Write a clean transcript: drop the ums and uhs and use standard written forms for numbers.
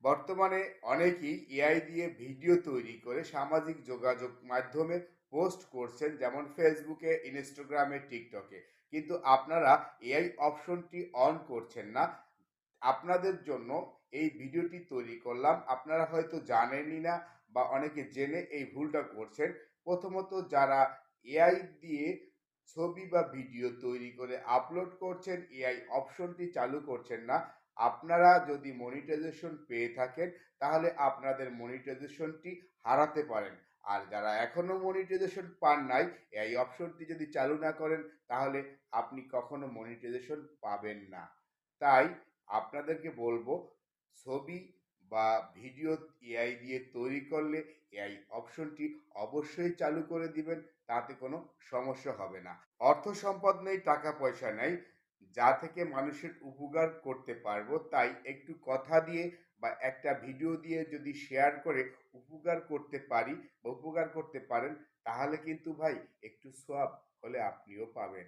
বর্তমানে অনেকেই এআই দিয়ে ভিডিও তৈরি করে সামাজিক যোগাযোগ মাধ্যমে পোস্ট করছেন, যেমন ফেসবুকে, ইনস্টাগ্রামে, টিকটকে। কিন্তু আপনারা এআই অপশনটি অন করছেন না। আপনাদের জন্য এই ভিডিওটি তৈরি করলাম। আপনারা হয়তো জানেনই না বা অনেকে জেনে এই ভুলটা করছেন। প্রথমত, যারা এআই দিয়ে ছবি বা ভিডিও তৈরি করে আপলোড করছেন, এআই অপশনটি চালু করছেন না। আপনারা যদি মনিটাইজেশন পেয়ে থাকেন, তাহলে আপনাদের মনিটাইজেশনটি হারাতে পারেন। আর যারা এখনো মনিটাইজেশন পান নাই, এই অপশনটি যদি চালু না করেন, তাহলে আপনি কখনো মনিটাইজেশন পাবেন না। তাই আপনাদেরকে বলবো, ছবি বা ভিডিও এআই দিয়ে তৈরি করলে এআই অপশনটি অবশ্যই চালু করে দিবেন, তাতে কোনো সমস্যা হবে না। অর্থ সম্পদ নেই, টাকা পয়সা নাই, যা থেকে মানুষের উপকার করতে পারবো, তাই একটু কথা দিয়ে বা একটা ভিডিও দিয়ে যদি শেয়ার করে উপকার করতে পারি বা উপকার করতে পারেন, তাহলে কিন্তু ভাই একটু সওয়াব হলে আপনিও পাবেন।